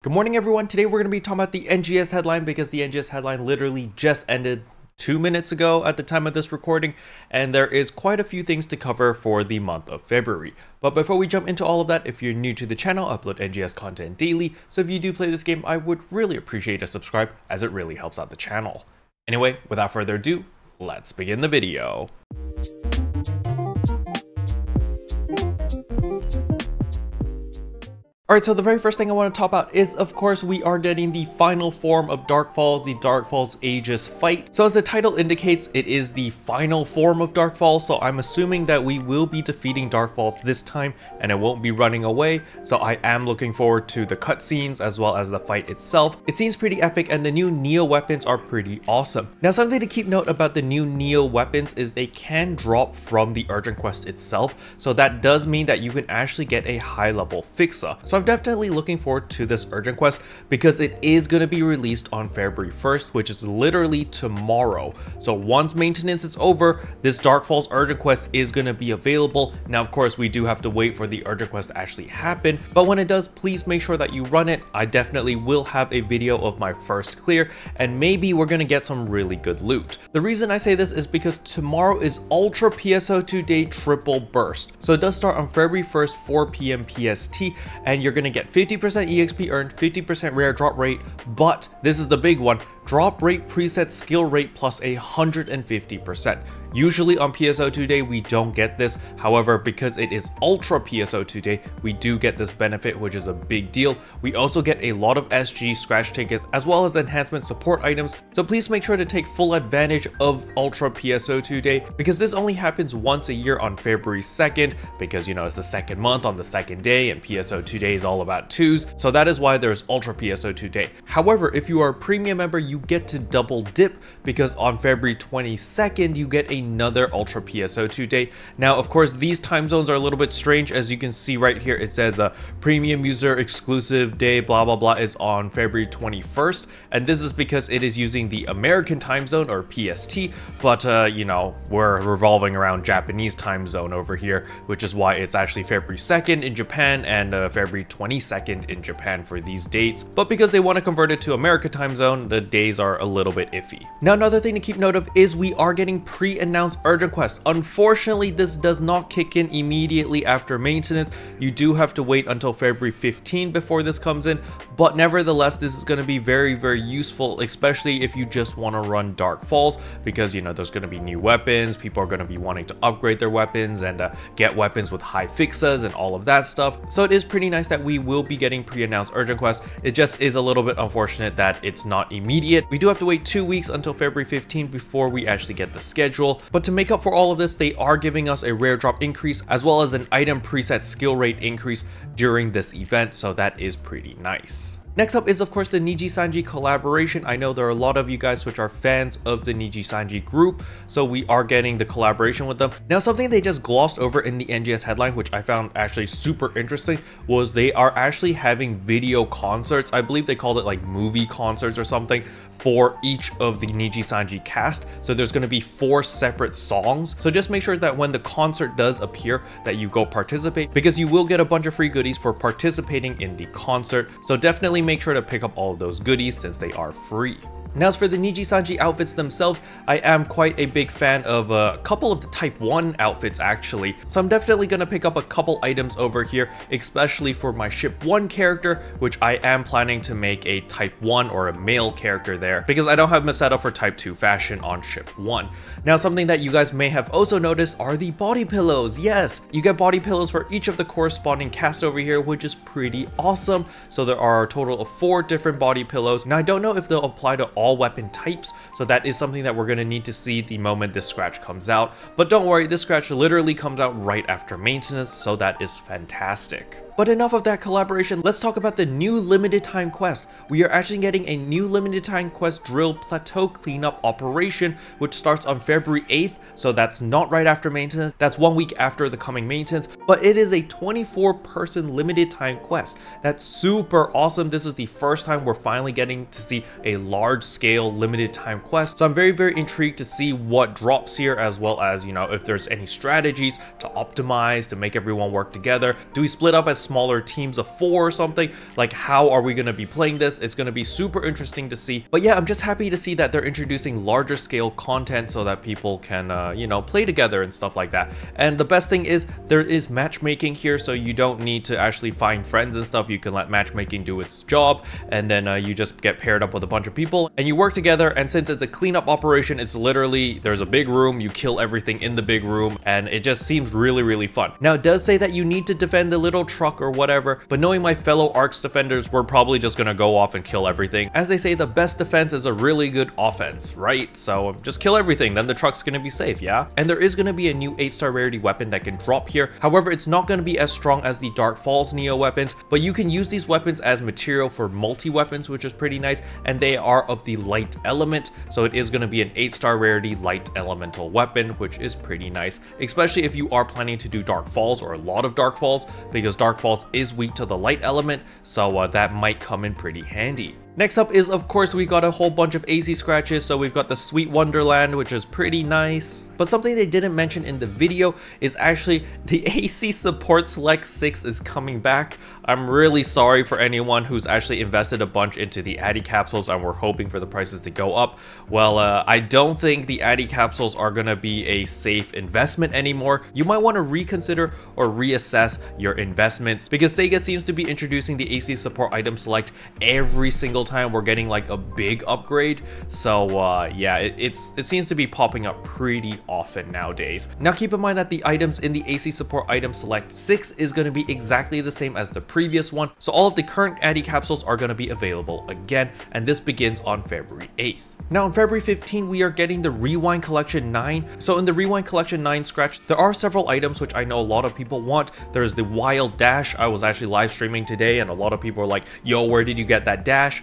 Good morning, everyone. Today we're going to be talking about the NGS headline because the NGS headline literally just ended 2 minutes ago at the time of this recording, and there is quite a few things to cover for the month of February. But before we jump into all of that, if you're new to the channel, I upload NGS content daily, so if you do play this game, I would really appreciate a subscribe as it really helps out the channel. Anyway, without further ado, let's begin the video. Alright, so the very first thing I want to talk about is, of course, we are getting the final form of Dark Falz, the Dark Falz Aegis fight. So as the title indicates, it is the final form of Dark Falz, so I'm assuming that we will be defeating Dark Falz this time and it won't be running away. So I am looking forward to the cutscenes as well as the fight itself. It seems pretty epic and the new Neo weapons are pretty awesome. Now, something to keep note about the new Neo weapons is they can drop from the urgent quest itself. So that does mean that you can actually get a high level fixer. So I'm definitely looking forward to this urgent quest because it is going to be released on February 1st, which is literally tomorrow. So once maintenance is over, this Dark Falz urgent quest is going to be available. Now, of course, we do have to wait for the urgent quest to actually happen, but when it does, please make sure that you run it. I definitely will have a video of my first clear, and maybe we're going to get some really good loot. The reason I say this is because tomorrow is Ultra PSO2 Day Triple Burst. So it does start on February 1st, 4 p.m. PST, and you're going to get 50% EXP earned, 50% rare drop rate, but this is the big one, drop rate preset skill rate plus 150%. Usually on PSO2 Day, we don't get this. However, because it is Ultra PSO2 Day, we do get this benefit, which is a big deal. We also get a lot of SG scratch tickets as well as enhancement support items. So please make sure to take full advantage of Ultra PSO2 Day because this only happens once a year on February 2nd because, you know, it's the second month on the second day and PSO2 Day is all about twos. So that is why there's Ultra PSO2 Day. However, if you are a premium member, you get to double dip because on February 22nd, you get another Ultra PSO2 Day. Now, of course, these time zones are a little bit strange. As you can see right here, it says a premium user exclusive day, blah, blah, blah, is on February 21st. And this is because it is using the American time zone or PST, but you know, we're revolving around Japanese time zone over here, which is why it's actually February 2nd in Japan and February 22nd in Japan for these dates. But because they want to convert it to America time zone, the days are a little bit iffy. Now, another thing to keep note of is we are getting pre-announced urgent quests. Unfortunately, this does not kick in immediately after maintenance. You do have to wait until February 15 before this comes in, but nevertheless, this is going to be very, very useful, especially if you just want to run Dark Falz, because, you know, there's going to be new weapons. People are going to be wanting to upgrade their weapons and get weapons with high fixas and all of that stuff. So it is pretty nice that we will be getting pre-announced urgent quests. It just is a little bit unfortunate that it's not immediate. We do have to wait 2 weeks until February 15 before we actually get the schedule. But to make up for all of this, they are giving us a rare drop increase as well as an item preset skill rate increase during this event. So that is pretty nice. Next up is, of course, the Nijisanji Collaboration. I know there are a lot of you guys which are fans of the Nijisanji group, so we are getting the collaboration with them. Now, something they just glossed over in the NGS headline, which I found actually super interesting, was they are actually having video concerts. I believe they called it like movie concerts or something for each of the Nijisanji cast. So there's going to be 4 separate songs. So just make sure that when the concert does appear that you go participate, because you will get a bunch of free goodies for participating in the concert. So definitely make sure to pick up all of those goodies since they are free. Now, as for the Nijisanji outfits themselves, I am quite a big fan of a couple of the Type 1 outfits actually. So I'm definitely going to pick up a couple items over here, especially for my Ship 1 character, which I am planning to make a Type 1 or a male character there because I don't have my setup for Type 2 fashion on Ship 1. Now, something that you guys may have also noticed are the body pillows. Yes, you get body pillows for each of the corresponding cast over here, which is pretty awesome. So there are a total of 4 different body pillows. Now, I don't know if they'll apply to all weapon types, so that is something that we're going to need to see the moment this scratch comes out. But don't worry, this scratch literally comes out right after maintenance, so that is fantastic. But enough of that collaboration, let's talk about the new limited time quest. We are actually getting a new limited time quest drill plateau cleanup operation, which starts on February 8th. So that's not right after maintenance. That's 1 week after the coming maintenance, but it is a 24-person limited time quest. That's super awesome. This is the first time we're finally getting to see a large scale limited time quest. So I'm very, very intrigued to see what drops here, as well as, you know, if there's any strategies to optimize, to make everyone work together. Do we split up as smaller teams of 4 or something. Like, how are we going to be playing this? It's going to be super interesting to see. But yeah, I'm just happy to see that they're introducing larger scale content so that people can, you know, play together and stuff like that. And the best thing is there is matchmaking here, so you don't need to actually find friends and stuff. You can let matchmaking do its job, and then you just get paired up with a bunch of people and you work together. And since it's a cleanup operation, it's literally, there's a big room, you kill everything in the big room, and it just seems really fun. Now, it does say that you need to defend the little truck or whatever, but knowing my fellow ARX defenders, we're probably just gonna go off and kill everything. As they say, the best defense is a really good offense, right? So just kill everything, then the truck's gonna be safe, yeah? And there is gonna be a new 8-star rarity weapon that can drop here. However, it's not gonna be as strong as the Dark Falz Neo weapons, but you can use these weapons as material for multi-weapons, which is pretty nice, and they are of the light element, so it is gonna be an 8-star rarity light elemental weapon, which is pretty nice, especially if you are planning to do Dark Falz or a lot of Dark Falz, because Dark Falz is weak to the light element, so that might come in pretty handy. Next up is, of course, we got a whole bunch of AC scratches. So we've got the Sweet Wonderland, which is pretty nice. But something they didn't mention in the video is actually the AC Support Select 6 is coming back. I'm really sorry for anyone who's actually invested a bunch into the Addy capsules and we're hoping for the prices to go up. Well, I don't think the Addy capsules are going to be a safe investment anymore. You might want to reconsider or reassess your investments, because Sega seems to be introducing the AC Support Item Select every single time we're getting like a big upgrade. So yeah, it seems to be popping up pretty often nowadays. Now keep in mind that the items in the AC Support Item Select 6 is going to be exactly the same as the previous one, so all of the current Addy capsules are going to be available again, and this begins on February 8th. Now on February 15, we are getting the Rewind Collection 9. So in the Rewind Collection 9 scratch, there are several items which I know a lot of people want. There's the Wild Dash. I was actually live streaming today and a lot of people are like, yo, where did you get that dash?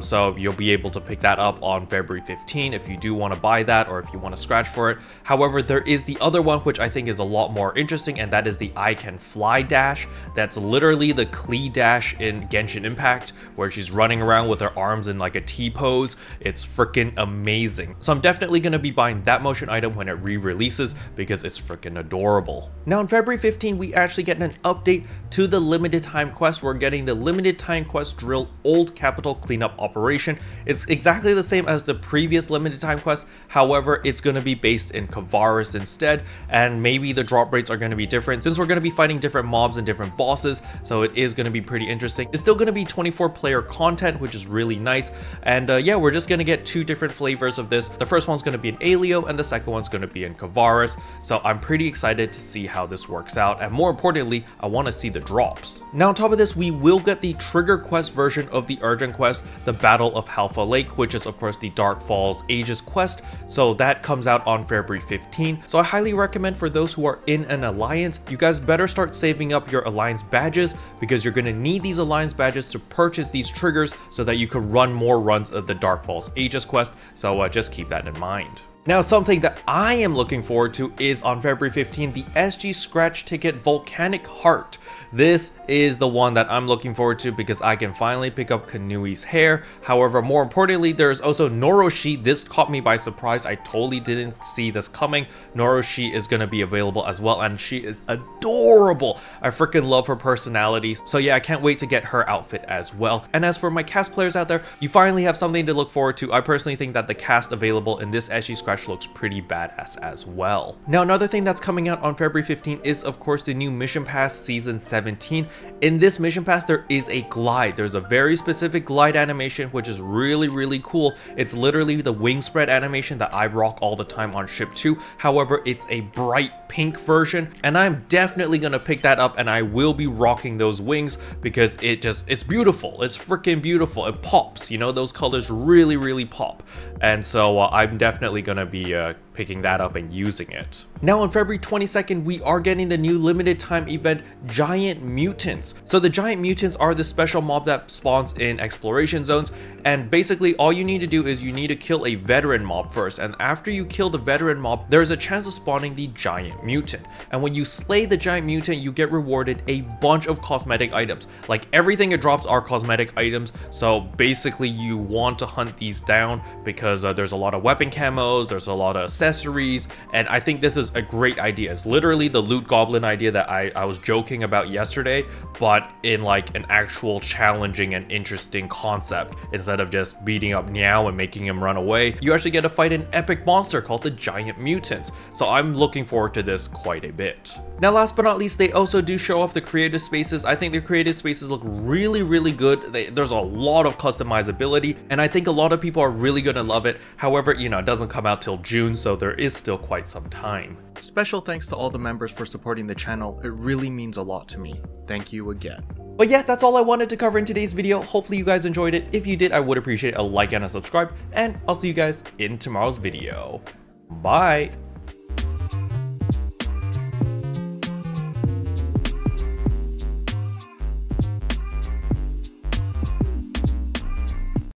So you'll be able to pick that up on February 15 if you do want to buy that or if you want to scratch for it. However, there is the other one which I think is a lot more interesting, and that is the I Can Fly Dash. That's literally the Klee Dash in Genshin Impact, where she's running around with her arms in like a T pose. It's freaking amazing. So I'm definitely going to be buying that motion item when it re-releases because it's freaking adorable. Now on February 15, we actually get an update to the limited time quest. We're getting the limited time quest drill Old Capital Cleanup Operation. It's exactly the same as the previous limited time quest. However, it's going to be based in Kavaris instead, and maybe the drop rates are going to be different since we're going to be fighting different mobs and different bosses. So it is going to be pretty interesting. It's still going to be 24 player content, which is really nice. And yeah, we're just going to get 2 different flavors of this. The first one's going to be in Aleo and the second one's going to be in Kavaris. So I'm pretty excited to see how this works out, and more importantly, I want to see the drops. Now on top of this, we will get the Trigger Quest version of the urgent quest, the Battle of Halfa Lake, which is of course the Dark Falz Aegis quest. So that comes out on February 15. So I highly recommend for those who are in an alliance, you guys better start saving up your alliance badges, because you're going to need these alliance badges to purchase these triggers so that you can run more runs of the Dark Falz Aegis quest. So just keep that in mind. Now, something that I am looking forward to is on February 15, the SG Scratch Ticket Volcanic Heart. This is the one that I'm looking forward to because I can finally pick up Kanui's hair. However, more importantly, there's also Noroshi. This caught me by surprise. I totally didn't see this coming. Noroshi is going to be available as well, and she is adorable. I freaking love her personality. So yeah, I can't wait to get her outfit as well. And as for my cast players out there, you finally have something to look forward to. I personally think that the cast available in this SG Scratch looks pretty badass as well. Now, another thing that's coming out on February 15 is of course the new Mission Pass Season 17. In this Mission Pass, there is a glide. There's a very specific glide animation, which is really cool. It's literally the wing spread animation that I rock all the time on Ship 2. However, it's a bright pink version, and I'm definitely gonna pick that up, and I will be rocking those wings because it's beautiful. It's freaking beautiful. It pops, you know, those colors really pop. And so I'm definitely gonna be picking that up and using it. Now on February 22nd, we are getting the new limited time event, Giant Mutants. So the Giant Mutants are the special mob that spawns in exploration zones, and basically all you need to do is you need to kill a veteran mob first, and after you kill the veteran mob, there's a chance of spawning the Giant Mutant. And when you slay the Giant Mutant, you get rewarded a bunch of cosmetic items. Like everything it drops are cosmetic items, so basically you want to hunt these down because there's a lot of weapon camos, there's a lot of accessories, and I think this is a great idea. It's literally the loot goblin idea that I was joking about yesterday, but in like an actual challenging and interesting concept. Instead of just beating up Niao and making him run away, you actually get to fight an epic monster called the Giant Mutants. So I'm looking forward to this quite a bit. Now last but not least, they also do show off the creative spaces. I think the creative spaces look really good. There's a lot of customizability, and I think a lot of people are really gonna love it. However, you know, it doesn't come out till June, so there is still quite some time. Special thanks to all the members for supporting the channel. It really means a lot to me. Thank you again. But yeah, that's all I wanted to cover in today's video. Hopefully you guys enjoyed it. If you did, I would appreciate a like and a subscribe, and I'll see you guys in tomorrow's video. Bye!